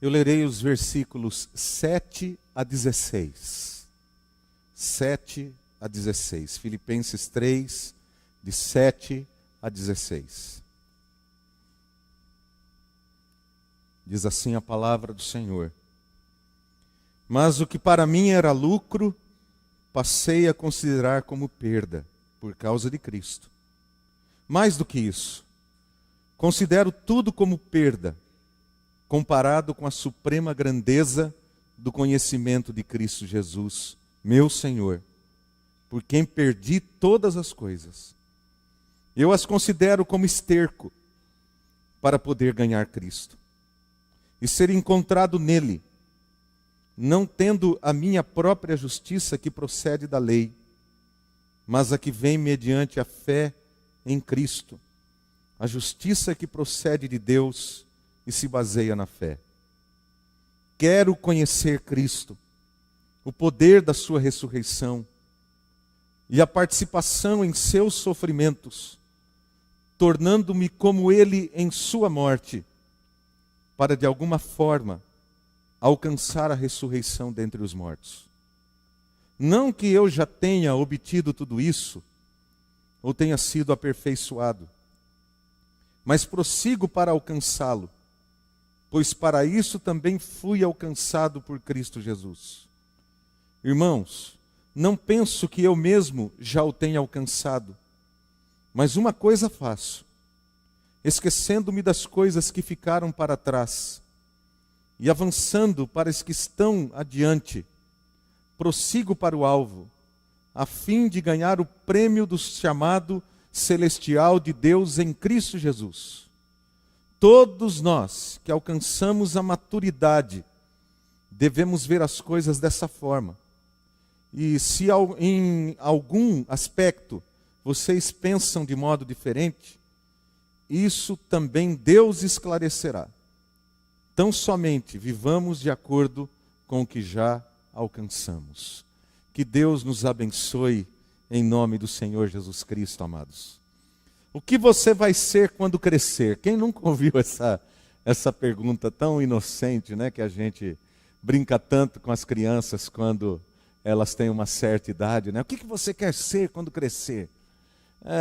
Eu lerei os versículos 7 a 16. 7 a 16. Filipenses 3, de 7 a 16. Diz assim a palavra do Senhor: Mas o que para mim era lucro, passei a considerar como perda, por causa de Cristo. Mais do que isso, considero tudo como perda, comparado com a suprema grandeza do conhecimento de Cristo Jesus, meu Senhor, por quem perdi todas as coisas. Eu as considero como esterco para poder ganhar Cristo e ser encontrado nele, não tendo a minha própria justiça que procede da lei, mas a que vem mediante a fé em Cristo, a justiça que procede de Deus e se baseia na fé. Quero conhecer Cristo, o poder da sua ressurreição e a participação em seus sofrimentos, tornando-me como ele em sua morte, para de alguma forma alcançar a ressurreição dentre os mortos. Não que eu já tenha obtido tudo isso, ou tenha sido aperfeiçoado, mas prossigo para alcançá-lo, pois para isso também fui alcançado por Cristo Jesus. Irmãos, não penso que eu mesmo já o tenha alcançado, mas uma coisa faço, esquecendo-me das coisas que ficaram para trás e avançando para as que estão adiante, prossigo para o alvo, a fim de ganhar o prêmio do chamado celestial de Deus em Cristo Jesus. Todos nós que alcançamos a maturidade devemos ver as coisas dessa forma. E se em algum aspecto vocês pensam de modo diferente, isso também Deus esclarecerá. Tão somente vivamos de acordo com o que já alcançamos. Que Deus nos abençoe em nome do Senhor Jesus Cristo, amados. O que você vai ser quando crescer? Quem nunca ouviu essa pergunta tão inocente, né, que a gente brinca tanto com as crianças quando elas têm uma certa idade, né? O que você quer ser quando crescer?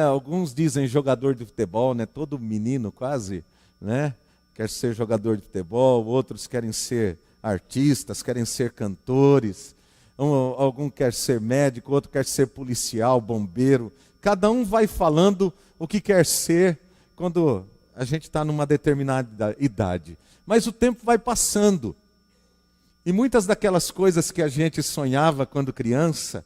Alguns dizem jogador de futebol, né? Todo menino quase, né, quer ser jogador de futebol. Outros querem ser artistas, querem ser cantores. Algum quer ser médico, outro quer ser policial, bombeiro. Cada um vai falando o que quer ser quando a gente está numa determinada idade. Mas o tempo vai passando. E muitas daquelas coisas que a gente sonhava quando criança,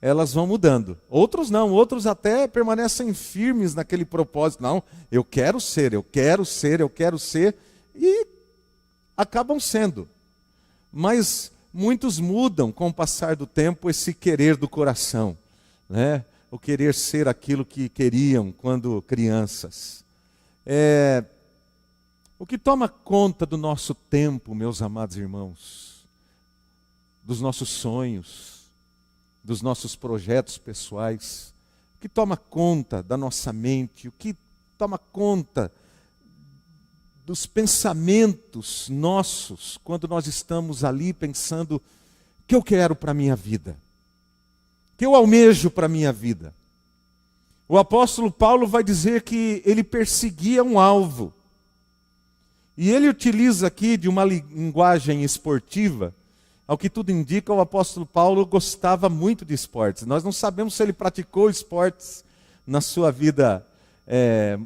elas vão mudando. Outros não, outros até permanecem firmes naquele propósito. Não, eu quero ser, eu quero ser, eu quero ser. E acabam sendo. Mas muitos mudam com o passar do tempo esse querer do coração, né? O querer ser aquilo que queriam quando crianças. O que toma conta do nosso tempo, meus amados irmãos, dos nossos sonhos, dos nossos projetos pessoais, o que toma conta da nossa mente, o que toma conta dos pensamentos nossos, quando nós estamos ali pensando o que eu quero para a minha vida, o que eu almejo para a minha vida. O apóstolo Paulo vai dizer que ele perseguia um alvo. E ele utiliza aqui de uma linguagem esportiva. Ao que tudo indica, o apóstolo Paulo gostava muito de esportes. Nós não sabemos se ele praticou esportes na sua vida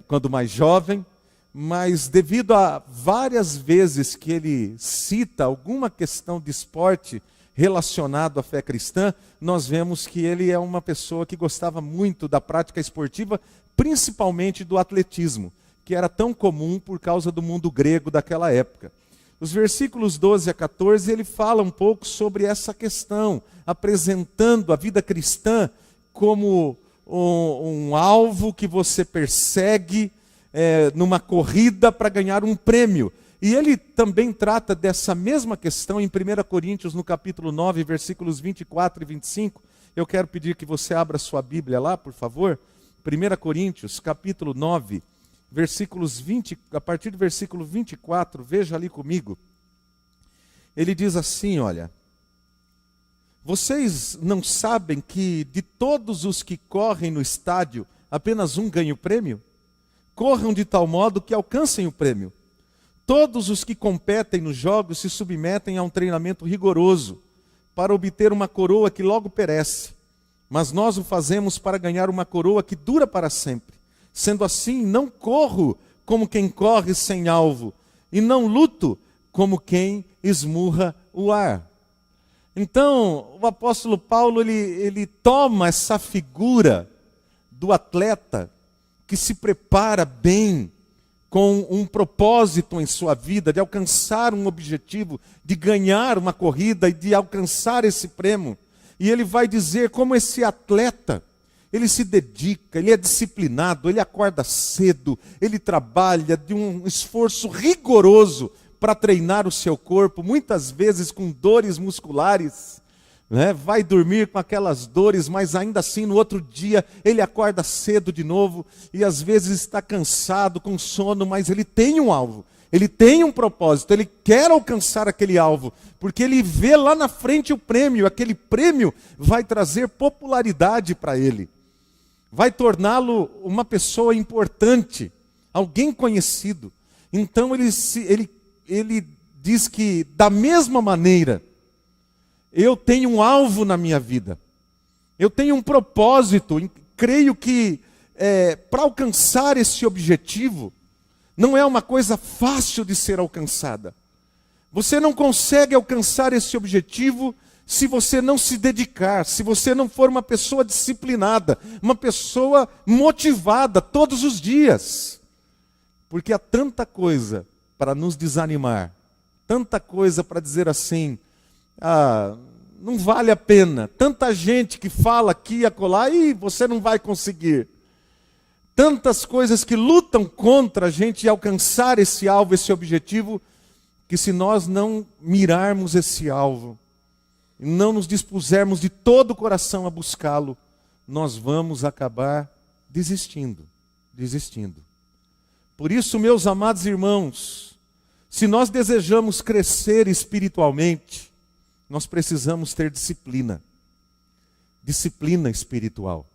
quando mais jovem, mas devido a várias vezes que ele cita alguma questão de esporte relacionado à fé cristã, nós vemos que ele é uma pessoa que gostava muito da prática esportiva, principalmente do atletismo, que era tão comum por causa do mundo grego daquela época. Os versículos 12 a 14, ele fala um pouco sobre essa questão, apresentando a vida cristã como um alvo que você persegue numa corrida para ganhar um prêmio. E ele também trata dessa mesma questão em 1 Coríntios, no capítulo 9, versículos 24 e 25. Eu quero pedir que você abra sua Bíblia lá, por favor. 1 Coríntios, capítulo 9, versículos 20, a partir do versículo 24, veja ali comigo. Ele diz assim, olha: vocês não sabem que de todos os que correm no estádio, apenas um ganha o prêmio? Corram de tal modo que alcancem o prêmio. Todos os que competem nos jogos se submetem a um treinamento rigoroso para obter uma coroa que logo perece. Mas nós o fazemos para ganhar uma coroa que dura para sempre. Sendo assim, não corro como quem corre sem alvo, e não luto como quem esmurra o ar. Então, o apóstolo Paulo, ele toma essa figura do atleta que se prepara bem, com um propósito em sua vida, de alcançar um objetivo, de ganhar uma corrida e de alcançar esse prêmio. E ele vai dizer como esse atleta, ele se dedica, ele é disciplinado, ele acorda cedo, ele trabalha de um esforço rigoroso para treinar o seu corpo, muitas vezes com dores musculares, né? Vai dormir com aquelas dores, mas ainda assim no outro dia ele acorda cedo de novo e às vezes está cansado, com sono, mas ele tem um alvo, ele tem um propósito, ele quer alcançar aquele alvo, porque ele vê lá na frente o prêmio, aquele prêmio vai trazer popularidade para ele, vai torná-lo uma pessoa importante, alguém conhecido. Então ele diz que da mesma maneira, eu tenho um alvo na minha vida, eu tenho um propósito, creio que para alcançar esse objetivo, não é uma coisa fácil de ser alcançada. Você não consegue alcançar esse objetivo se você não se dedicar, se você não for uma pessoa disciplinada, uma pessoa motivada todos os dias. Porque há tanta coisa para nos desanimar, tanta coisa para dizer assim, não vale a pena, tanta gente que fala aqui e acolá, e você não vai conseguir. Tantas coisas que lutam contra a gente alcançar esse alvo, esse objetivo, que se nós não mirarmos esse alvo, e não nos dispusermos de todo o coração a buscá-lo, nós vamos acabar desistindo. Por isso, meus amados irmãos, se nós desejamos crescer espiritualmente, nós precisamos ter disciplina espiritual.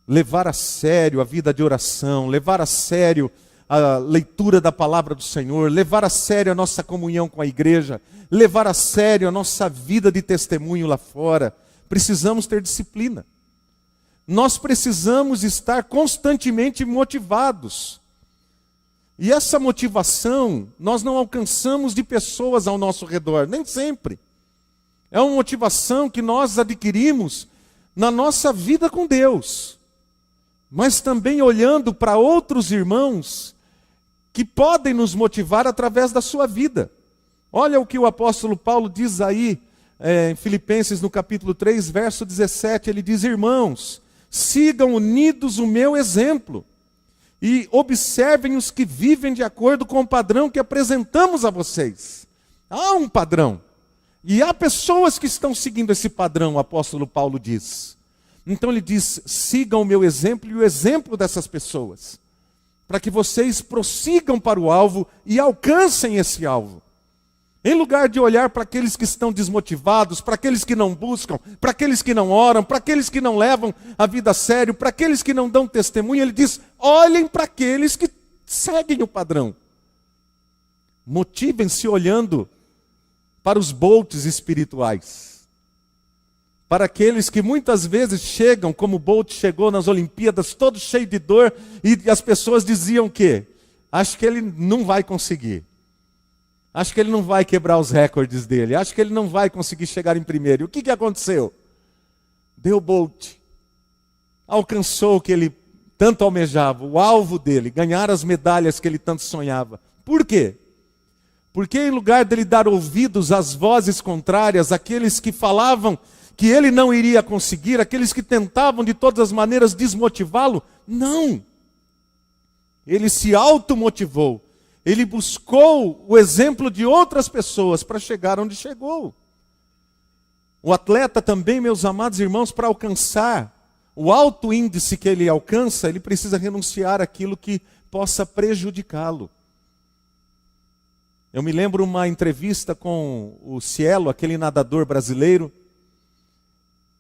Levar a sério a vida de oração, levar a sério a leitura da palavra do Senhor, levar a sério a nossa comunhão com a igreja, levar a sério a nossa vida de testemunho lá fora. Precisamos ter disciplina. Nós precisamos estar constantemente motivados. E essa motivação nós não alcançamos de pessoas ao nosso redor, nem sempre. É uma motivação que nós adquirimos na nossa vida com Deus, mas também olhando para outros irmãos que podem nos motivar através da sua vida. Olha o que o apóstolo Paulo diz aí em Filipenses no capítulo 3, verso 17, ele diz: irmãos, sigam unidos o meu exemplo e observem os que vivem de acordo com o padrão que apresentamos a vocês. Há um padrão. E há pessoas que estão seguindo esse padrão, o apóstolo Paulo diz. Então ele diz, sigam o meu exemplo e o exemplo dessas pessoas, para que vocês prossigam para o alvo e alcancem esse alvo. Em lugar de olhar para aqueles que estão desmotivados, para aqueles que não buscam, para aqueles que não oram, para aqueles que não levam a vida a sério, para aqueles que não dão testemunho, ele diz, olhem para aqueles que seguem o padrão. Motivem-se olhando para os Bolts espirituais, para aqueles que muitas vezes chegam, como Bolt chegou nas Olimpíadas, todo cheio de dor, e as pessoas diziam que, acho que ele não vai conseguir, acho que ele não vai quebrar os recordes dele, acho que ele não vai conseguir chegar em primeiro. E o que aconteceu? Deu Bolt, alcançou o que ele tanto almejava, o alvo dele, ganhar as medalhas que ele tanto sonhava. Por quê? Porque em lugar dele dar ouvidos às vozes contrárias, aqueles que falavam que ele não iria conseguir, aqueles que tentavam de todas as maneiras desmotivá-lo, não. Ele se automotivou, ele buscou o exemplo de outras pessoas para chegar onde chegou. O atleta também, meus amados irmãos, para alcançar o alto índice que ele alcança, ele precisa renunciar àquilo que possa prejudicá-lo. Eu me lembro uma entrevista com o Cielo, aquele nadador brasileiro,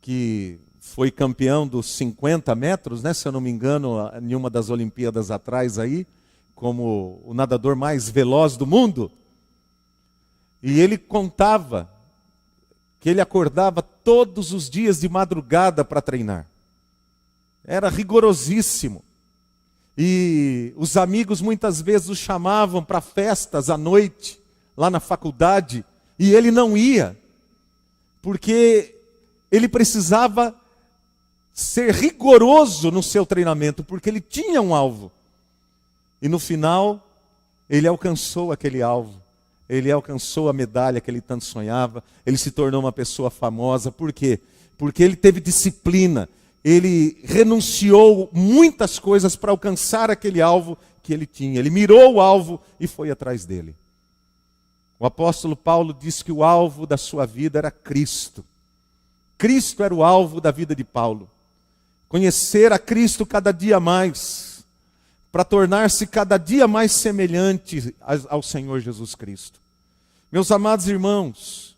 que foi campeão dos 50 metros, né, se eu não me engano, em uma das Olimpíadas atrás aí, como o nadador mais veloz do mundo. E ele contava que ele acordava todos os dias de madrugada para treinar. Era rigorosíssimo. E os amigos muitas vezes o chamavam para festas à noite, lá na faculdade, e ele não ia, porque ele precisava ser rigoroso no seu treinamento, porque ele tinha um alvo. E no final, ele alcançou aquele alvo. Ele alcançou a medalha que ele tanto sonhava. Ele se tornou uma pessoa famosa. Por quê? Porque ele teve disciplina. Ele renunciou muitas coisas para alcançar aquele alvo que ele tinha. Ele mirou o alvo e foi atrás dele. O apóstolo Paulo disse que o alvo da sua vida era Cristo. Cristo era o alvo da vida de Paulo. Conhecer a Cristo cada dia mais, para tornar-se cada dia mais semelhante ao Senhor Jesus Cristo. Meus amados irmãos,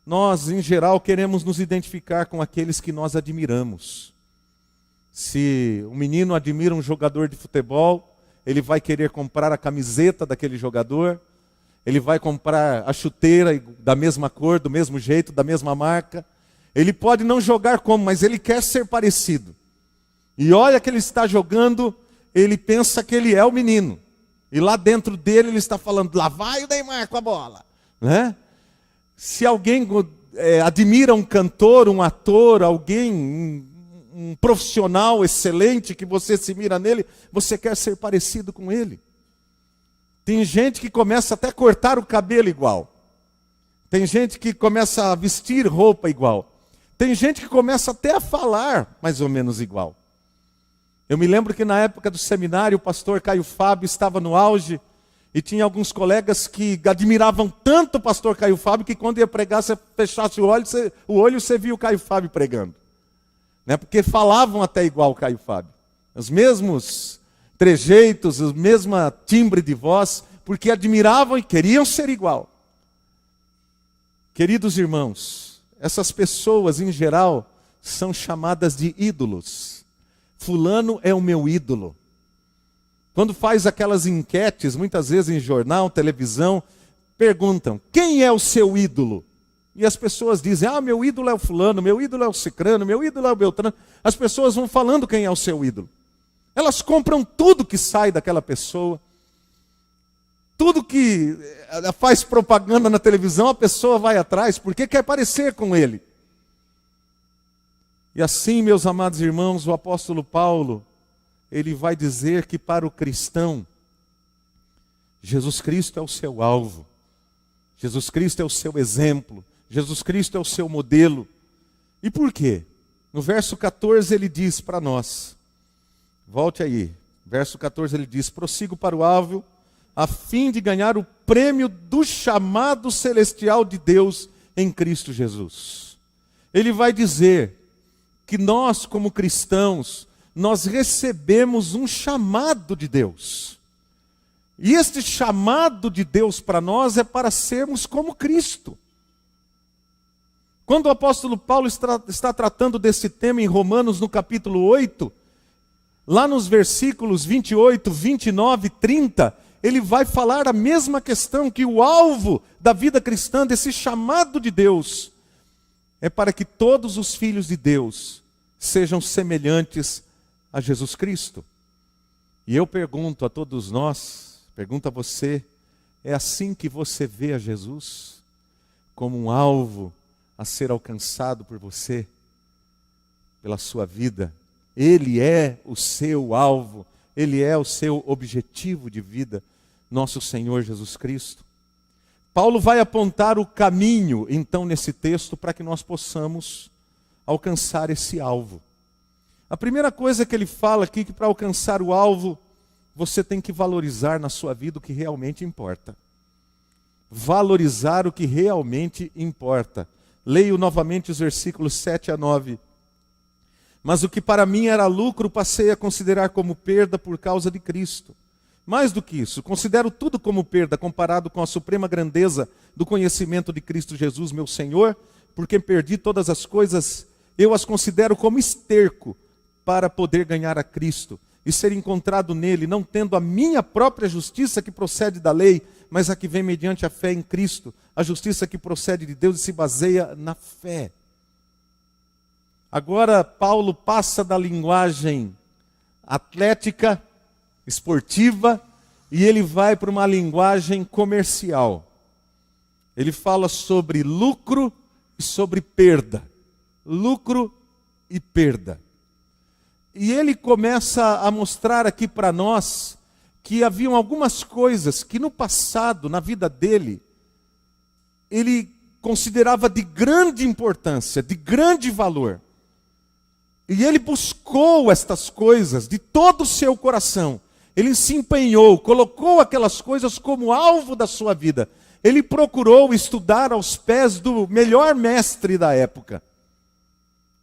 nós em geral queremos nos identificar com aqueles que nós admiramos. Se um menino admira um jogador de futebol, ele vai querer comprar a camiseta daquele jogador, ele vai comprar a chuteira da mesma cor, do mesmo jeito, da mesma marca. Ele pode não jogar como, mas ele quer ser parecido. E olha que ele está jogando, ele pensa que ele é o menino. E lá dentro dele ele está falando, lá vai o Neymar com a bola. Né? Se alguém admira um cantor, um ator, alguém, um profissional excelente, que você se mira nele, você quer ser parecido com ele. Tem gente que começa até a cortar o cabelo igual. Tem gente que começa a vestir roupa igual. Tem gente que começa até a falar mais ou menos igual. Eu me lembro que na época do seminário, o pastor Caio Fábio estava no auge, e tinha alguns colegas que admiravam tanto o pastor Caio Fábio, que quando ia pregar, você fechasse o olho, você via o Caio Fábio pregando. Né? Porque falavam até igual o Caio Fábio. Os mesmos trejeitos, o mesmo timbre de voz, porque admiravam e queriam ser igual. Queridos irmãos, essas pessoas em geral são chamadas de ídolos. Fulano é o meu ídolo. Quando faz aquelas enquetes, muitas vezes em jornal, televisão, perguntam, quem é o seu ídolo? E as pessoas dizem, meu ídolo é o fulano, meu ídolo é o cicrano, meu ídolo é o beltrano. As pessoas vão falando quem é o seu ídolo. Elas compram tudo que sai daquela pessoa. Tudo que faz propaganda na televisão, a pessoa vai atrás, porque quer parecer com ele. E assim, meus amados irmãos, o apóstolo Paulo, ele vai dizer que para o cristão, Jesus Cristo é o seu alvo. Jesus Cristo é o seu exemplo. Jesus Cristo é o seu modelo. E por quê? No verso 14 ele diz para nós, volte aí, verso 14 ele diz, prossigo para o alvo, a fim de ganhar o prêmio do chamado celestial de Deus em Cristo Jesus. Ele vai dizer que nós, como cristãos, nós recebemos um chamado de Deus. E este chamado de Deus para nós é para sermos como Cristo. Quando o apóstolo Paulo está tratando desse tema em Romanos, no capítulo 8, lá nos versículos 28, 29 e 30, ele vai falar a mesma questão, que o alvo da vida cristã, desse chamado de Deus, é para que todos os filhos de Deus sejam semelhantes a Jesus Cristo. E eu pergunto a todos nós, pergunto a você, é assim que você vê a Jesus? Como um alvo a ser alcançado por você, pela sua vida? Ele é o seu alvo, Ele é o seu objetivo de vida, nosso Senhor Jesus Cristo. Paulo vai apontar o caminho, então, nesse texto, para que nós possamos alcançar esse alvo. A primeira coisa que ele fala aqui, que para alcançar o alvo, você tem que valorizar na sua vida o que realmente importa. Valorizar o que realmente importa. Leio novamente os versículos 7 a 9. Mas o que para mim era lucro, passei a considerar como perda por causa de Cristo. Mais do que isso, considero tudo como perda comparado com a suprema grandeza do conhecimento de Cristo Jesus, meu Senhor, porque perdi todas as coisas, eu as considero como esterco para poder ganhar a Cristo e ser encontrado nele, não tendo a minha própria justiça que procede da lei, mas a que vem mediante a fé em Cristo, a justiça que procede de Deus e se baseia na fé. Agora Paulo passa da linguagem atlética, esportiva, e ele vai para uma linguagem comercial. Ele fala sobre lucro e sobre perda. Lucro e perda. E ele começa a mostrar aqui para nós que haviam algumas coisas que no passado, na vida dele, ele considerava de grande importância, de grande valor. E ele buscou estas coisas de todo o seu coração. Ele se empenhou, colocou aquelas coisas como alvo da sua vida. Ele procurou estudar aos pés do melhor mestre da época,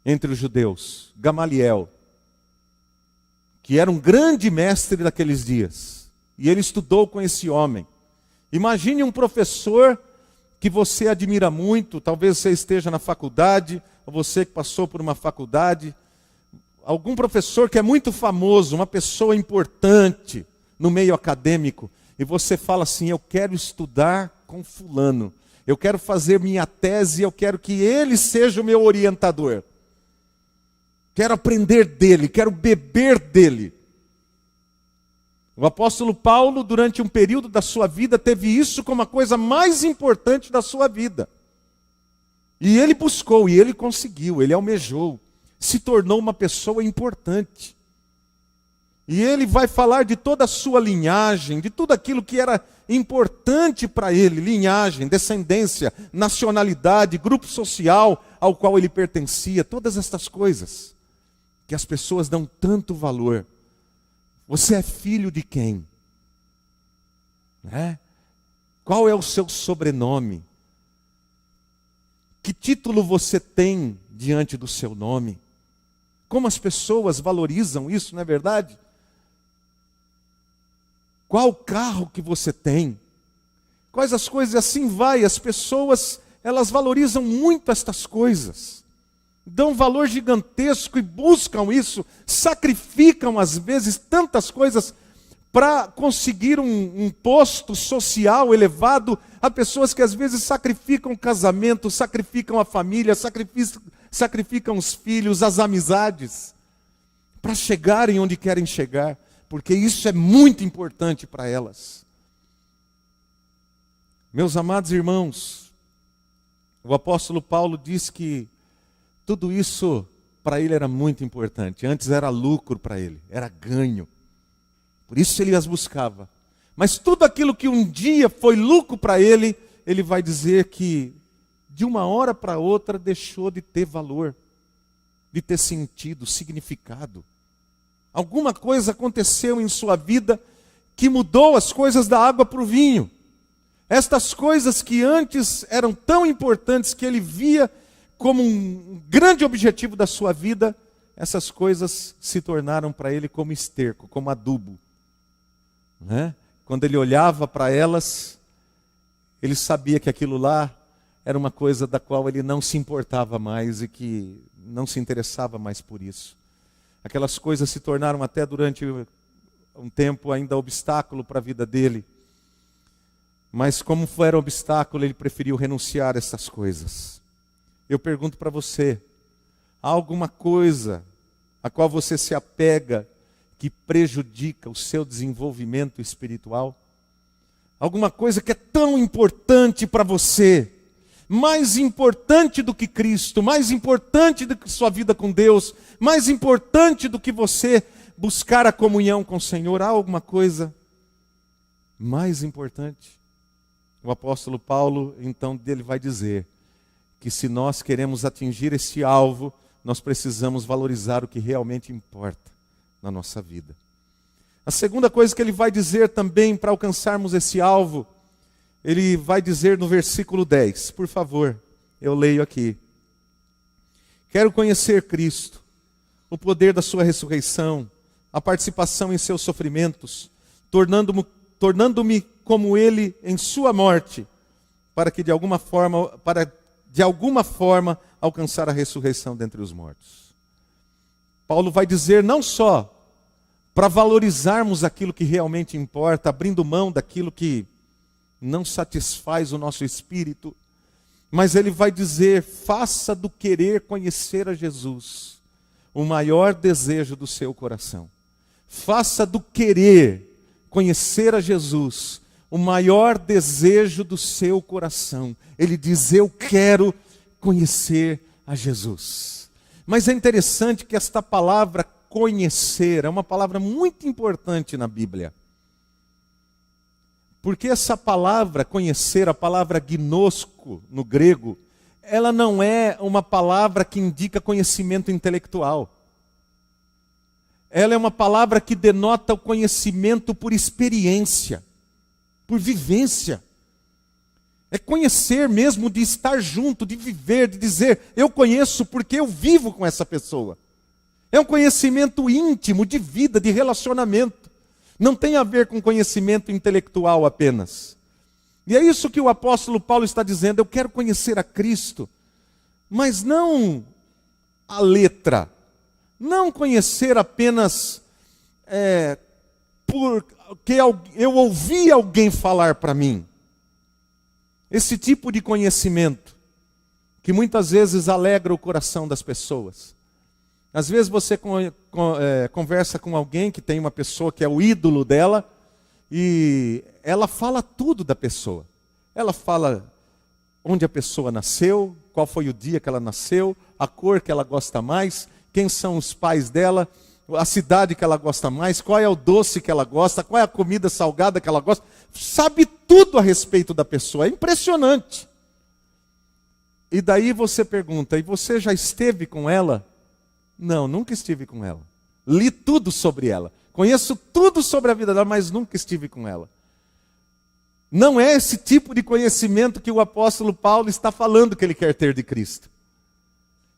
entre os judeus, Gamaliel, que era um grande mestre daqueles dias. E ele estudou com esse homem. Imagine um professor que você admira muito, talvez você esteja na faculdade, ou você que passou por uma faculdade, algum professor que é muito famoso, uma pessoa importante no meio acadêmico, e você fala assim: eu quero estudar com fulano, eu quero fazer minha tese, eu quero que ele seja o meu orientador. Quero aprender dele, quero beber dele. O apóstolo Paulo, durante um período da sua vida, teve isso como a coisa mais importante da sua vida. E ele buscou, e ele conseguiu, ele almejou, se tornou uma pessoa importante. E ele vai falar de toda a sua linhagem, de tudo aquilo que era importante para ele, linhagem, descendência, nacionalidade, grupo social ao qual ele pertencia, todas estas coisas que as pessoas dão tanto valor. Você é filho de quem? Qual é o seu sobrenome? Que título você tem diante do seu nome? Como as pessoas valorizam isso, não é verdade? Qual carro que você tem? Quais as coisas? Assim vai, as pessoas, elas valorizam muito estas coisas. Dão valor gigantesco e buscam isso, sacrificam às vezes tantas coisas para conseguir um posto social elevado. Há pessoas que às vezes sacrificam o casamento, sacrificam a família, sacrificam os filhos, as amizades, para chegarem onde querem chegar, porque isso é muito importante para elas. Meus amados irmãos, o apóstolo Paulo diz que tudo isso para ele era muito importante. Antes era lucro para ele, era ganho. Por isso ele as buscava. Mas tudo aquilo que um dia foi lucro para ele, ele vai dizer que de uma hora para outra deixou de ter valor, de ter sentido, significado. Alguma coisa aconteceu em sua vida que mudou as coisas da água para o vinho. Estas coisas que antes eram tão importantes, que ele via como um grande objetivo da sua vida, essas coisas se tornaram para ele como esterco, como adubo. Quando ele olhava para elas, ele sabia que aquilo lá era uma coisa da qual ele não se importava mais e que não se interessava mais por isso. Aquelas coisas se tornaram até durante um tempo ainda obstáculo para a vida dele. Mas como era obstáculo, ele preferiu renunciar a essas coisas. Eu pergunto para você, há alguma coisa a qual você se apega que prejudica o seu desenvolvimento espiritual? Alguma coisa que é tão importante para você, mais importante do que Cristo, mais importante do que sua vida com Deus, mais importante do que você buscar a comunhão com o Senhor? Há alguma coisa mais importante? O apóstolo Paulo, então, dele vai dizer que se nós queremos atingir esse alvo, nós precisamos valorizar o que realmente importa na nossa vida. A segunda coisa que ele vai dizer também para alcançarmos esse alvo, ele vai dizer no versículo 10, por favor, eu leio aqui. Quero conhecer Cristo, o poder da sua ressurreição, a participação em seus sofrimentos, tornando-me como ele em sua morte, para de alguma forma alcançar a ressurreição dentre os mortos. Paulo vai dizer não só para valorizarmos aquilo que realmente importa, abrindo mão daquilo que não satisfaz o nosso espírito, mas ele vai dizer: faça do querer conhecer a Jesus o maior desejo do seu coração. Faça do querer conhecer a Jesus o maior desejo do seu coração. Ele diz: eu quero conhecer a Jesus. Mas é interessante que esta palavra conhecer é uma palavra muito importante na Bíblia. Porque essa palavra conhecer, a palavra gnosco no grego, ela não é uma palavra que indica conhecimento intelectual. Ela é uma palavra que denota o conhecimento por experiência, por vivência. É conhecer mesmo, de estar junto, de viver, de dizer: eu conheço porque eu vivo com essa pessoa. É um conhecimento íntimo, de vida, de relacionamento. Não tem a ver com conhecimento intelectual apenas. E é isso que o apóstolo Paulo está dizendo: eu quero conhecer a Cristo, mas não a letra. Não conhecer apenas porque eu ouvi alguém falar para mim. Esse tipo de conhecimento, que muitas vezes alegra o coração das pessoas. Às vezes você conversa com alguém que tem uma pessoa que é o ídolo dela, e ela fala tudo da pessoa. Ela fala onde a pessoa nasceu, qual foi o dia que ela nasceu, a cor que ela gosta mais, quem são os pais dela, a cidade que ela gosta mais, qual é o doce que ela gosta, qual é a comida salgada que ela gosta. Sabe tudo a respeito da pessoa, é impressionante. E daí você pergunta: e você já esteve com ela? Não, nunca estive com ela. Li tudo sobre ela, conheço tudo sobre a vida dela, mas nunca estive com ela. Não é esse tipo de conhecimento que o apóstolo Paulo está falando que ele quer ter de Cristo.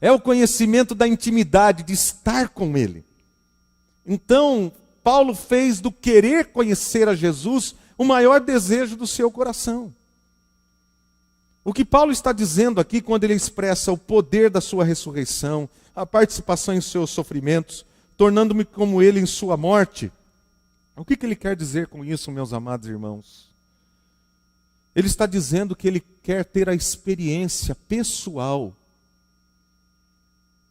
É o conhecimento da intimidade, de estar com Ele. Então, Paulo fez do querer conhecer a Jesus o maior desejo do seu coração. O que Paulo está dizendo aqui, quando ele expressa o poder da sua ressurreição, a participação em seus sofrimentos, tornando-me como Ele em sua morte, o que ele quer dizer com isso, meus amados irmãos? Ele está dizendo que ele quer ter a experiência pessoal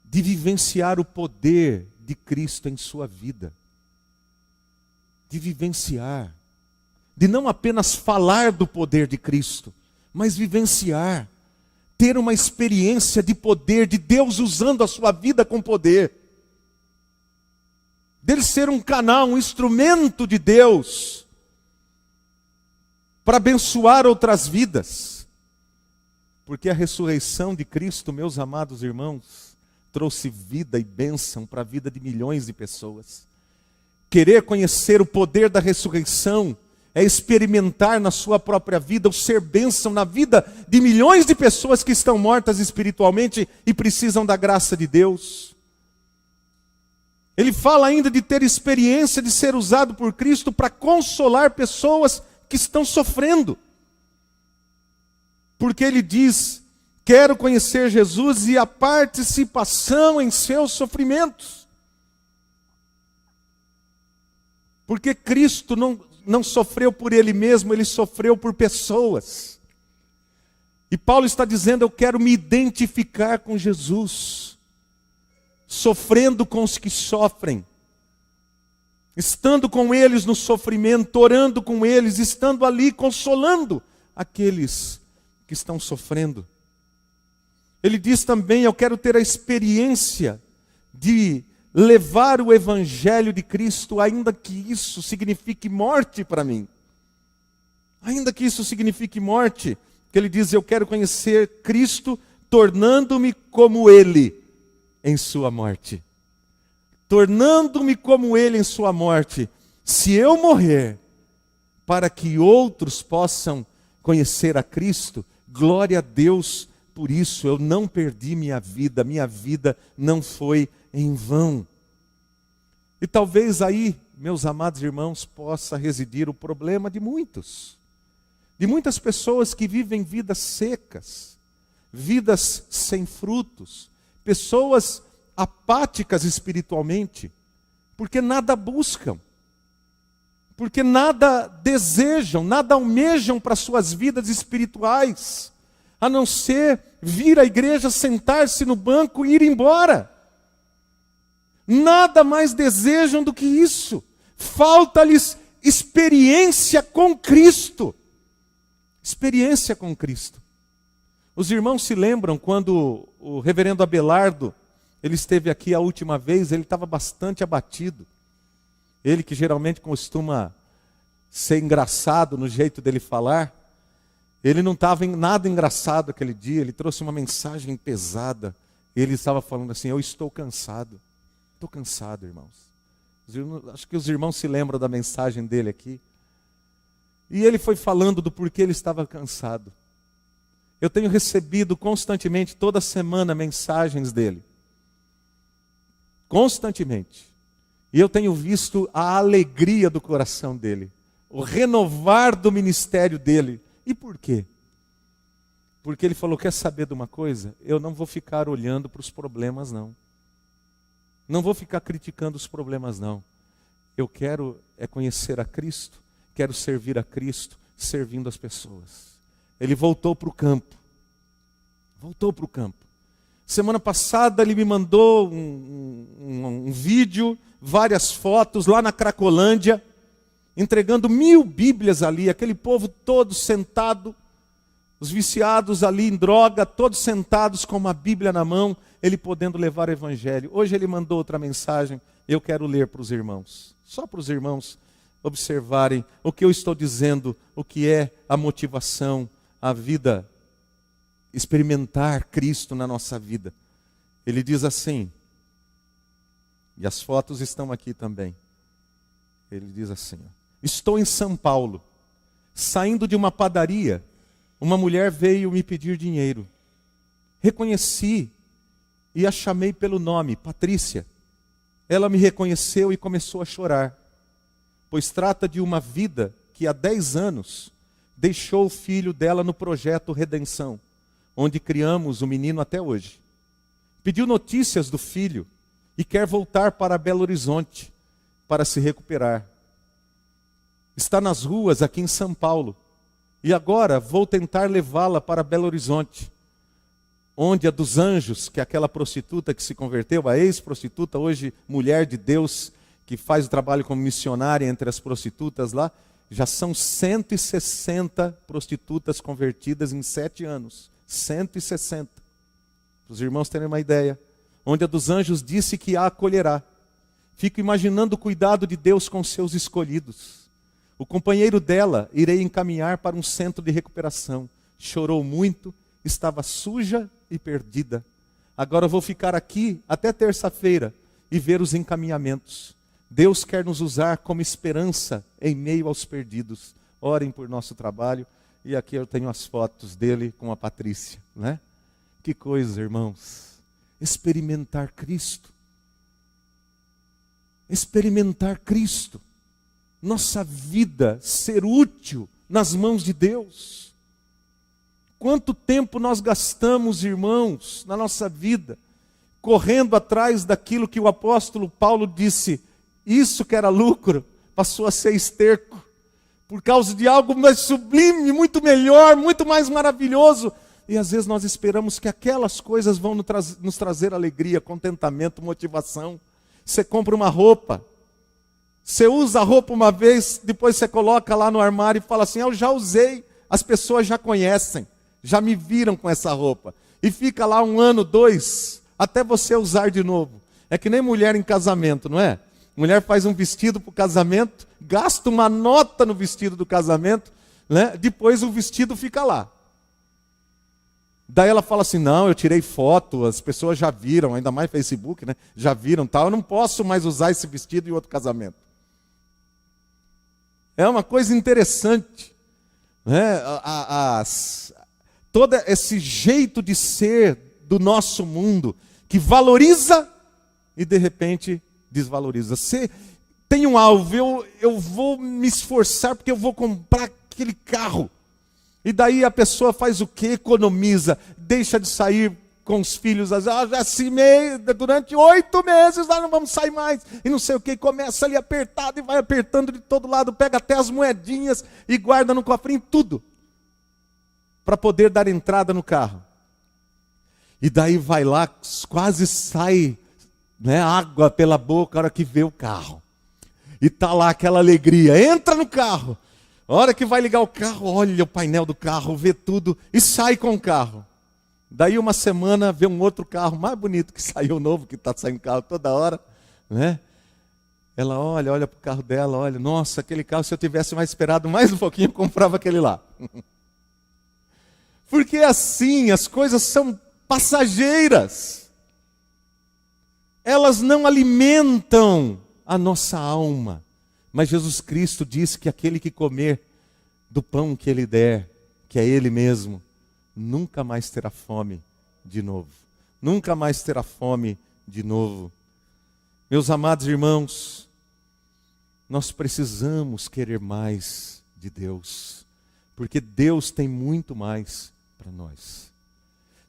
de vivenciar o poder de Cristo em sua vida. De vivenciar. De não apenas falar do poder de Cristo, mas vivenciar. Ter uma experiência de poder, de Deus usando a sua vida com poder. Dele ser um canal, um instrumento de Deus para abençoar outras vidas. Porque a ressurreição de Cristo, meus amados irmãos, trouxe vida e bênção para a vida de milhões de pessoas. Querer conhecer o poder da ressurreição é experimentar na sua própria vida o ser bênção na vida de milhões de pessoas que estão mortas espiritualmente e precisam da graça de Deus. Ele fala ainda de ter experiência de ser usado por Cristo para consolar pessoas que estão sofrendo. Porque ele diz: quero conhecer Jesus e a participação em seus sofrimentos. Porque Cristo não sofreu por Ele mesmo, Ele sofreu por pessoas. E Paulo está dizendo: eu quero me identificar com Jesus, sofrendo com os que sofrem, estando com eles no sofrimento, orando com eles, estando ali consolando aqueles que estão sofrendo. Ele diz também: eu quero ter a experiência de levar o Evangelho de Cristo, ainda que isso signifique morte para mim. Ainda que isso signifique morte. Que ele diz: eu quero conhecer Cristo, tornando-me como Ele em sua morte. Tornando-me como Ele em sua morte. Se eu morrer, para que outros possam conhecer a Cristo, glória a Deus. Por isso eu não perdi minha vida não foi em vão. E talvez aí, meus amados irmãos, possa residir o problema de muitas pessoas que vivem vidas secas, vidas sem frutos, pessoas apáticas espiritualmente, porque nada buscam, porque nada desejam, nada almejam para suas vidas espirituais, a não ser vir à igreja, sentar-se no banco e ir embora. Nada mais desejam do que isso. Falta-lhes experiência com Cristo. Experiência com Cristo. Os irmãos se lembram quando o reverendo Abelardo, ele esteve aqui a última vez, ele estava bastante abatido. Ele que geralmente costuma ser engraçado no jeito dele falar, ele não estava nada engraçado aquele dia, ele trouxe uma mensagem pesada. Ele estava falando assim: eu estou cansado. Estou cansado, irmãos. Acho que os irmãos se lembram da mensagem dele aqui. E ele foi falando do porquê ele estava cansado. Eu tenho recebido constantemente, toda semana, mensagens dele. Constantemente. E eu tenho visto a alegria do coração dele. O renovar do ministério dele. E por quê? Porque ele falou: quer saber de uma coisa? Eu não vou ficar olhando para os problemas, não. Não vou ficar criticando os problemas, não. Eu quero conhecer a Cristo, quero servir a Cristo, servindo as pessoas. Ele voltou para o campo. Voltou para o campo. Semana passada ele me mandou um vídeo, várias fotos lá na Cracolândia, entregando 1000 Bíblias ali, aquele povo todo sentado, os viciados ali em droga, todos sentados com uma Bíblia na mão, ele podendo levar o Evangelho. Hoje ele mandou outra mensagem, eu quero ler para os irmãos, só para os irmãos observarem o que eu estou dizendo, o que é a motivação, a vida, experimentar Cristo na nossa vida. Ele diz assim, e as fotos estão aqui também. Ele diz assim: estou em São Paulo, saindo de uma padaria, uma mulher veio me pedir dinheiro. Reconheci e a chamei pelo nome, Patrícia. Ela me reconheceu e começou a chorar, pois trata de uma vida que há 10 anos deixou o filho dela no projeto Redenção, onde criamos o menino até hoje. Pediu notícias do filho e quer voltar para Belo Horizonte para se recuperar. Está nas ruas aqui em São Paulo. E agora vou tentar levá-la para Belo Horizonte, onde a dos Anjos, que é aquela prostituta que se converteu, a ex-prostituta, hoje mulher de Deus, que faz o trabalho como missionária entre as prostitutas lá, já são 160 prostitutas convertidas em 7 anos. 160. Para os irmãos terem uma ideia. Onde a dos Anjos disse que a acolherá. Fico imaginando o cuidado de Deus com seus escolhidos. O companheiro dela irei encaminhar para um centro de recuperação. Chorou muito, estava suja e perdida. Agora vou ficar aqui até terça-feira e ver os encaminhamentos. Deus quer nos usar como esperança em meio aos perdidos. Orem por nosso trabalho. E aqui eu tenho as fotos dele com a Patrícia, né? Que coisa, irmãos. Experimentar Cristo. Experimentar Cristo. Nossa vida ser útil nas mãos de Deus. Quanto tempo nós gastamos, irmãos, na nossa vida, correndo atrás daquilo que o apóstolo Paulo disse, isso que era lucro, passou a ser esterco, por causa de algo mais sublime, muito melhor, muito mais maravilhoso. E às vezes nós esperamos que aquelas coisas vão nos trazer alegria, contentamento, motivação. Você compra uma roupa, você usa a roupa uma vez, depois você coloca lá no armário e fala assim, eu já usei, as pessoas já conhecem, já me viram com essa roupa. E fica lá 1 ano, 2, até você usar de novo. É que nem mulher em casamento, não é? Mulher faz um vestido para o casamento, gasta uma nota no vestido do casamento, né? Depois o vestido fica lá. Daí ela fala assim, não, eu tirei foto, as pessoas já viram, ainda mais Facebook, né? Já viram, tal, eu não posso mais usar esse vestido em outro casamento. É uma coisa interessante, né? Todo esse jeito de ser do nosso mundo, que valoriza e de repente desvaloriza. tenho um alvo, eu vou me esforçar porque eu vou comprar aquele carro. E daí a pessoa faz o quê? Economiza, deixa de sair com os filhos, assim, durante 8 meses, nós não vamos sair mais, e não sei o que, começa ali apertado, e vai apertando de todo lado, pega até as moedinhas, e guarda no cofrinho, tudo, para poder dar entrada no carro. E daí vai lá, quase sai, né, água pela boca, a hora que vê o carro. E está lá aquela alegria, entra no carro, a hora que vai ligar o carro, olha o painel do carro, vê tudo, e sai com o carro. Daí uma semana vê um outro carro mais bonito que saiu novo, que está saindo carro toda hora, né? Ela olha para o carro dela, olha, nossa, aquele carro, se eu tivesse mais esperado mais um pouquinho, eu comprava aquele lá. Porque assim, as coisas são passageiras. Elas não alimentam a nossa alma. Mas Jesus Cristo disse que aquele que comer do pão que Ele der, que é Ele mesmo, nunca mais terá fome de novo. Nunca mais terá fome de novo. Meus amados irmãos, nós precisamos querer mais de Deus, porque Deus tem muito mais para nós.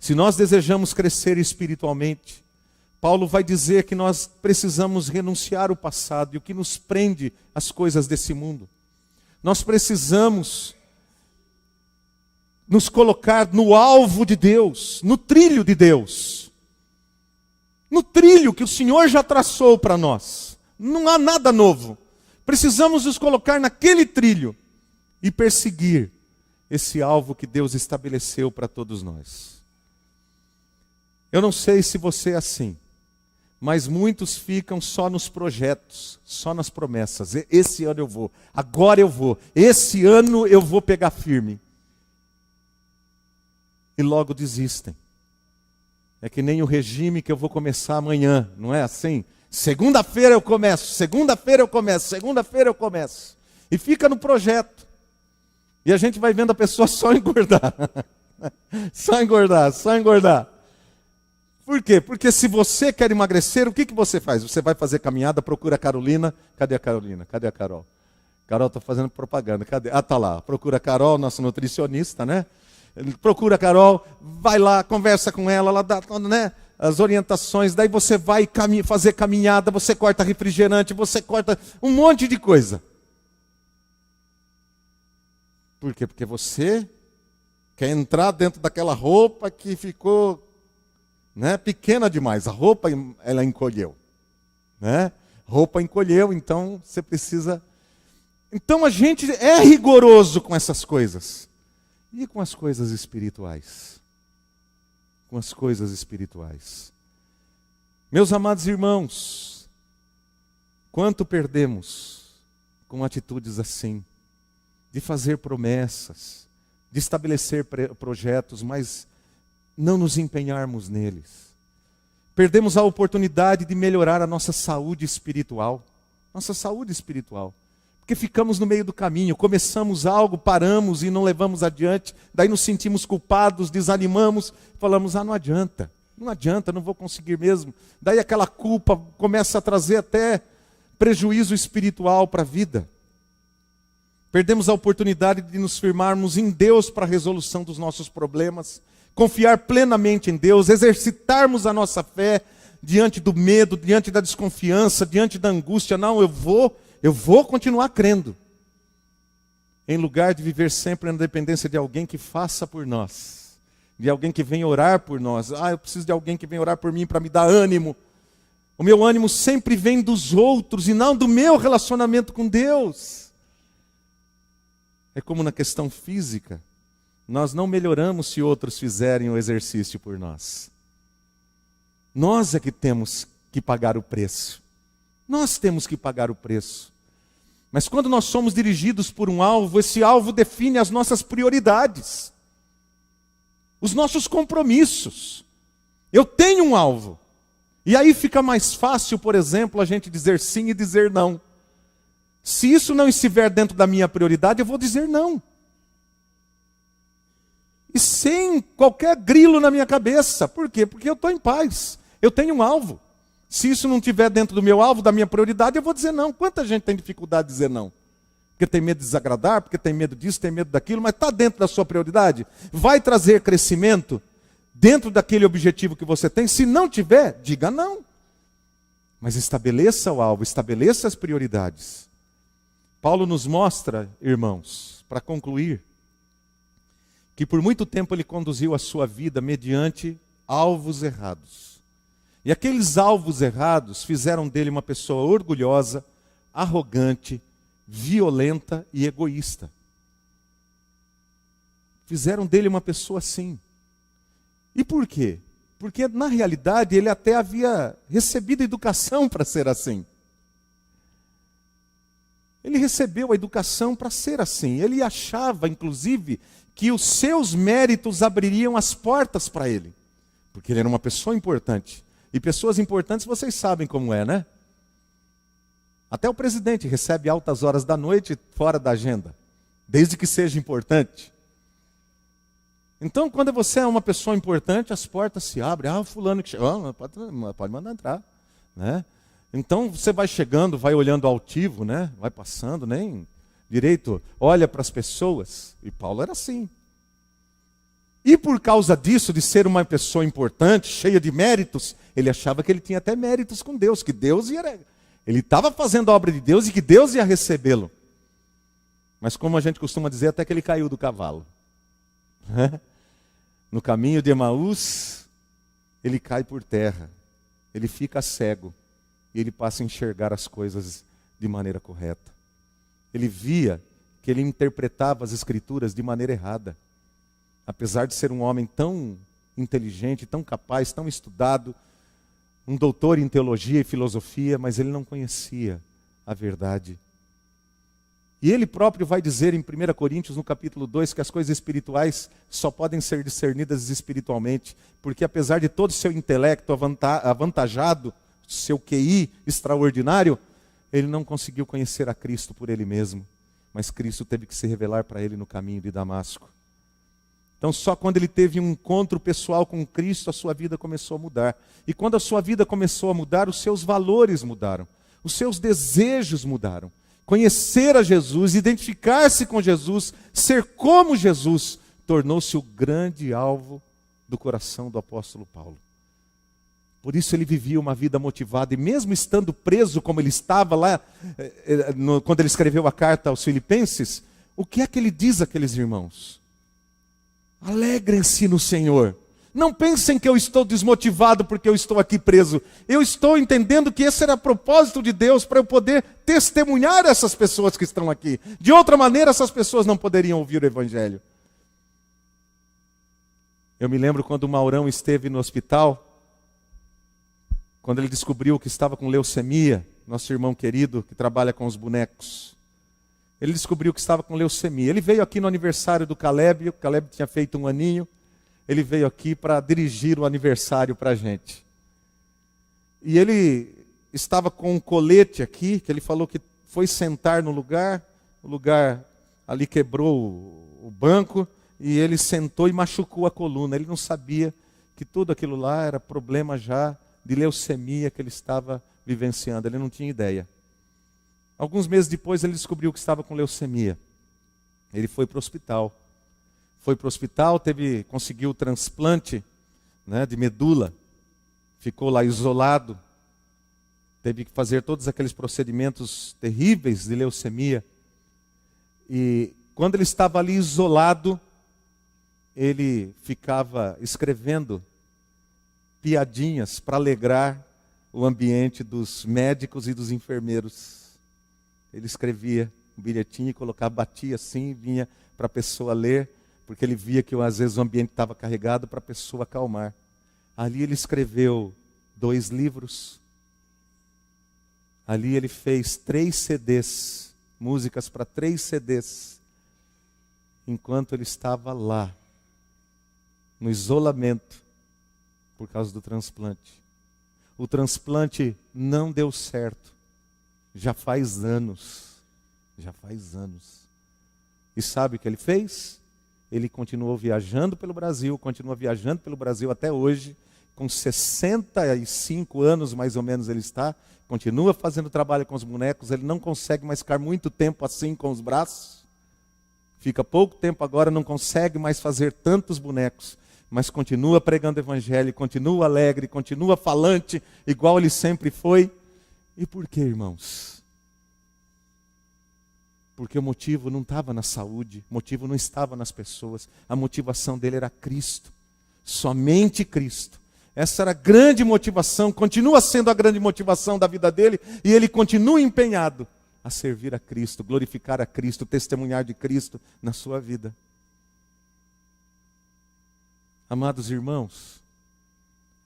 Se nós desejamos crescer espiritualmente, Paulo vai dizer que nós precisamos renunciar ao passado e o que nos prende às coisas desse mundo. Nós precisamos nos colocar no alvo de Deus, no trilho de Deus. No trilho que o Senhor já traçou para nós. Não há nada novo. Precisamos nos colocar naquele trilho e perseguir esse alvo que Deus estabeleceu para todos nós. Eu não sei se você é assim, mas muitos ficam só nos projetos, só nas promessas. Esse ano eu vou, agora eu vou, esse ano eu vou pegar firme. E logo desistem. É que nem o regime que eu vou começar amanhã, não é assim? Segunda-feira eu começo, segunda-feira eu começo, segunda-feira eu começo. E fica no projeto. E a gente vai vendo a pessoa só engordar. Só engordar, só engordar. Por quê? Porque se você quer emagrecer, o que você faz? Você vai fazer caminhada, procura a Carolina. Cadê a Carolina? Cadê a Carol? Carol está fazendo propaganda. Cadê? Ah, está lá. Procura a Carol, nossa nutricionista, né? Procura a Carol, vai lá, conversa com ela dá, né, as orientações, daí você vai fazer caminhada, você corta refrigerante, você corta um monte de coisa. Por quê? Porque você quer entrar dentro daquela roupa que ficou, né, pequena demais. A roupa, ela encolheu. Né? Roupa encolheu, então você precisa... Então a gente é rigoroso com essas coisas. E com as coisas espirituais? Com as coisas espirituais. Meus amados irmãos, quanto perdemos com atitudes assim, de fazer promessas, de estabelecer projetos, mas não nos empenharmos neles. Perdemos a oportunidade de melhorar a nossa saúde espiritual. Nossa saúde espiritual. Porque ficamos no meio do caminho, começamos algo, paramos e não levamos adiante, daí nos sentimos culpados, desanimamos, falamos, não adianta, não vou conseguir mesmo. Daí aquela culpa começa a trazer até prejuízo espiritual para a vida. Perdemos a oportunidade de nos firmarmos em Deus para a resolução dos nossos problemas, confiar plenamente em Deus, exercitarmos a nossa fé diante do medo, diante da desconfiança, diante da angústia. Não, eu vou continuar crendo. Em lugar de viver sempre na dependência de alguém que faça por nós. De alguém que venha orar por nós. Eu preciso de alguém que venha orar por mim para me dar ânimo. O meu ânimo sempre vem dos outros e não do meu relacionamento com Deus. É como na questão física. Nós não melhoramos se outros fizerem o exercício por nós. Nós é que temos que pagar o preço. Nós temos que pagar o preço. Mas quando nós somos dirigidos por um alvo, esse alvo define as nossas prioridades. Os nossos compromissos. Eu tenho um alvo. E aí fica mais fácil, por exemplo, a gente dizer sim e dizer não. Se isso não estiver dentro da minha prioridade, eu vou dizer não. E sem qualquer grilo na minha cabeça. Por quê? Porque eu estou em paz. Eu tenho um alvo. Se isso não estiver dentro do meu alvo, da minha prioridade, eu vou dizer não. Quanta gente tem dificuldade de dizer não? Porque tem medo de desagradar, porque tem medo disso, tem medo daquilo, mas está dentro da sua prioridade? Vai trazer crescimento dentro daquele objetivo que você tem? Se não tiver, diga não. Mas estabeleça o alvo, estabeleça as prioridades. Paulo nos mostra, irmãos, para concluir, que por muito tempo ele conduziu a sua vida mediante alvos errados. E aqueles alvos errados fizeram dele uma pessoa orgulhosa, arrogante, violenta e egoísta. Fizeram dele uma pessoa assim. E por quê? Porque na realidade ele até havia recebido educação para ser assim. Ele recebeu a educação para ser assim. Ele achava, inclusive, que os seus méritos abririam as portas para ele. Porque ele era uma pessoa importante. E pessoas importantes vocês sabem como é, né? Até o presidente recebe altas horas da noite fora da agenda, desde que seja importante. Então, quando você é uma pessoa importante, as portas se abrem. Ah, fulano que chega, pode mandar entrar, né? Então, você vai chegando, vai olhando altivo, né? Vai passando, nem direito, olha para as pessoas. E Paulo era assim. E por causa disso, de ser uma pessoa importante, cheia de méritos, ele achava que ele tinha até méritos com Deus, que Deus ia... Ele estava fazendo a obra de Deus e que Deus ia recebê-lo. Mas como a gente costuma dizer, até que ele caiu do cavalo. No caminho de Emaús, ele cai por terra. Ele fica cego. E ele passa a enxergar as coisas de maneira correta. Ele via que ele interpretava as Escrituras de maneira errada. Apesar de ser um homem tão inteligente, tão capaz, tão estudado, um doutor em teologia e filosofia, mas ele não conhecia a verdade. E ele próprio vai dizer em 1 Coríntios, no capítulo 2, que as coisas espirituais só podem ser discernidas espiritualmente, porque apesar de todo o seu intelecto avantajado, seu QI extraordinário, ele não conseguiu conhecer a Cristo por ele mesmo, mas Cristo teve que se revelar para ele no caminho de Damasco. Então só quando ele teve um encontro pessoal com Cristo, a sua vida começou a mudar. E quando a sua vida começou a mudar, os seus valores mudaram. Os seus desejos mudaram. Conhecer a Jesus, identificar-se com Jesus, ser como Jesus, tornou-se o grande alvo do coração do apóstolo Paulo. Por isso ele vivia uma vida motivada. E mesmo estando preso como ele estava lá, quando ele escreveu a carta aos Filipenses, o que é que ele diz àqueles irmãos? Alegrem-se no Senhor. Não pensem que eu estou desmotivado porque eu estou aqui preso. Eu estou entendendo que esse era o propósito de Deus para eu poder testemunhar essas pessoas que estão aqui. De outra maneira, essas pessoas não poderiam ouvir o Evangelho. Eu me lembro quando o Maurão esteve no hospital, quando ele descobriu que estava com leucemia, nosso irmão querido que trabalha com os bonecos. Ele descobriu que estava com leucemia. Ele veio aqui no aniversário do Caleb, o Caleb tinha feito 1 aninho. Ele veio aqui para dirigir o aniversário para a gente. E ele estava com um colete aqui, que ele falou que foi sentar no lugar, o lugar ali quebrou o banco, e ele sentou e machucou a coluna. Ele não sabia que tudo aquilo lá era problema já de leucemia que ele estava vivenciando. Ele não tinha ideia. Alguns meses depois ele descobriu que estava com leucemia. Ele foi para o hospital. Conseguiu o transplante, né, de medula. Ficou lá isolado. Teve que fazer todos aqueles procedimentos terríveis de leucemia. E quando ele estava ali isolado, ele ficava escrevendo piadinhas para alegrar o ambiente dos médicos e dos enfermeiros. Ele escrevia um bilhetinho e colocava, batia assim e vinha para a pessoa ler, porque ele via que às vezes o ambiente estava carregado para a pessoa acalmar. Ali ele escreveu 2 livros. Ali ele fez 3 CDs, músicas para 3 CDs, enquanto ele estava lá, no isolamento, por causa do transplante. O transplante não deu certo. Já faz anos. E sabe o que ele fez? Ele continuou viajando pelo Brasil, continua viajando pelo Brasil até hoje. com 65 anos mais ou menos ele está, continua fazendo trabalho com os bonecos, ele não consegue mais ficar muito tempo assim com os braços, fica pouco tempo agora, não consegue mais fazer tantos bonecos, mas continua pregando o evangelho, continua alegre, continua falante, igual ele sempre foi. E por quê, irmãos? Porque o motivo não estava na saúde, o motivo não estava nas pessoas, a motivação dele era Cristo, somente Cristo. Essa era a grande motivação, continua sendo a grande motivação da vida dele, e ele continua empenhado a servir a Cristo, glorificar a Cristo, testemunhar de Cristo na sua vida. Amados irmãos,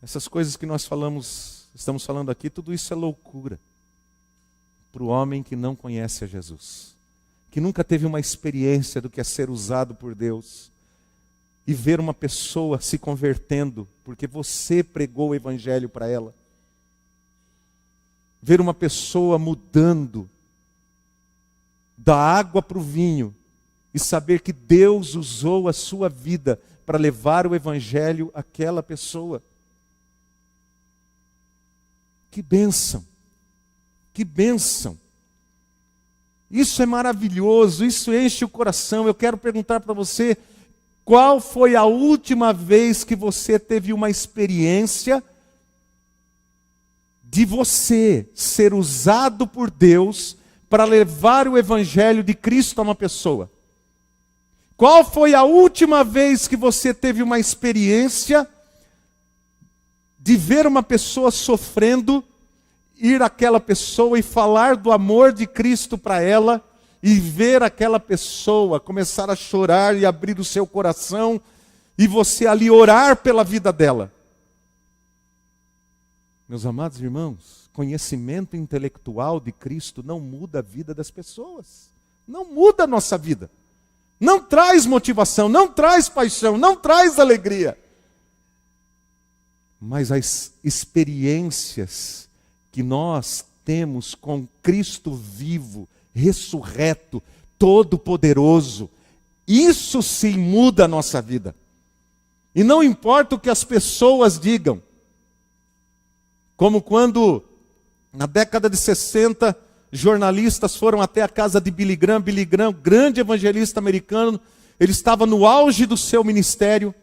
essas coisas que nós estamos falando aqui, tudo isso é loucura para o homem que não conhece a Jesus, que nunca teve uma experiência do que é ser usado por Deus, e ver uma pessoa se convertendo, porque você pregou o evangelho para ela. Ver uma pessoa mudando da água para o vinho, e saber que Deus usou a sua vida para levar o evangelho àquela pessoa. Que bênção! Que bênção! Isso é maravilhoso, isso enche o coração. Eu quero perguntar para você, qual foi a última vez que você teve uma experiência de você ser usado por Deus para levar o evangelho de Cristo a uma pessoa? Qual foi a última vez que você teve uma experiência de ver uma pessoa sofrendo, ir àquela pessoa e falar do amor de Cristo para ela, e ver aquela pessoa começar a chorar e abrir o seu coração, e você ali orar pela vida dela? Meus amados irmãos, conhecimento intelectual de Cristo não muda a vida das pessoas, não muda a nossa vida, não traz motivação, não traz paixão, não traz alegria. Mas as experiências que nós temos com Cristo vivo, ressurreto, todo-poderoso, isso sim muda a nossa vida. E não importa o que as pessoas digam, como quando, na década de 60, jornalistas foram até a casa de Billy Graham, grande evangelista americano, ele estava no auge do seu ministério,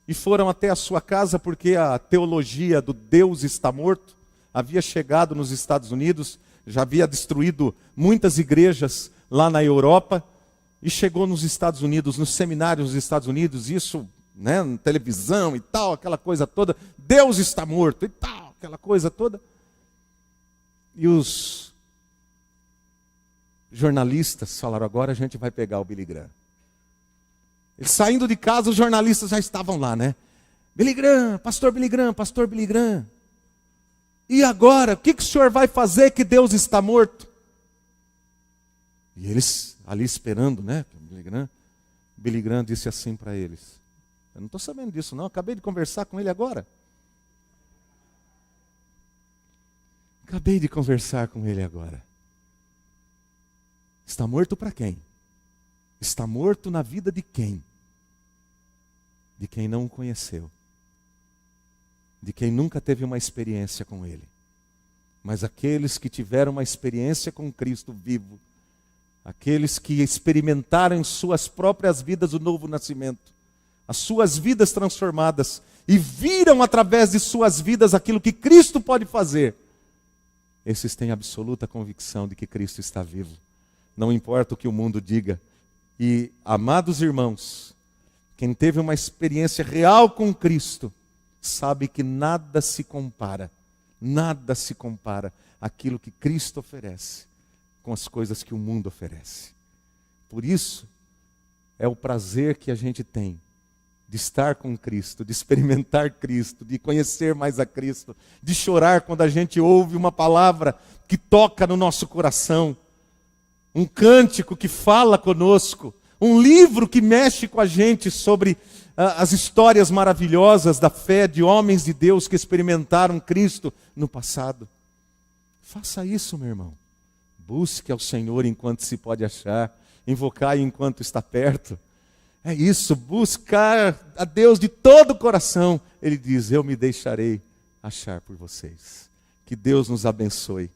e foram até a sua casa porque a teologia do Deus está morto havia chegado nos Estados Unidos, já havia destruído muitas igrejas lá na Europa, e chegou nos Estados Unidos, nos seminários dos Estados Unidos, isso, né, na televisão e tal, aquela coisa toda, Deus está morto e tal, aquela coisa toda. E os jornalistas falaram, agora a gente vai pegar o Billy Graham. Eles saindo de casa, os jornalistas já estavam lá, né? Billy Graham, pastor Billy Graham, pastor Billy Graham. E agora, o que o senhor vai fazer que Deus está morto? E eles ali esperando, né? Billy Graham disse assim para eles, eu não estou sabendo disso não, acabei de conversar com ele agora. Acabei de conversar com ele agora. Está morto para quem? Está morto na vida de quem? De quem não o conheceu. De quem nunca teve uma experiência com ele. Mas aqueles que tiveram uma experiência com Cristo vivo, aqueles que experimentaram em suas próprias vidas o novo nascimento, as suas vidas transformadas, e viram através de suas vidas aquilo que Cristo pode fazer, esses têm absoluta convicção de que Cristo está vivo. Não importa o que o mundo diga. E, amados irmãos, quem teve uma experiência real com Cristo, sabe que nada se compara àquilo que Cristo oferece com as coisas que o mundo oferece. Por isso, é o prazer que a gente tem de estar com Cristo, de experimentar Cristo, de conhecer mais a Cristo, de chorar quando a gente ouve uma palavra que toca no nosso coração, um cântico que fala conosco, um livro que mexe com a gente sobre as histórias maravilhosas da fé de homens de Deus que experimentaram Cristo no passado. Faça isso, meu irmão. Busque ao Senhor enquanto se pode achar, invocai enquanto está perto. É isso, buscar a Deus de todo o coração. Ele diz: eu me deixarei achar por vocês. Que Deus nos abençoe.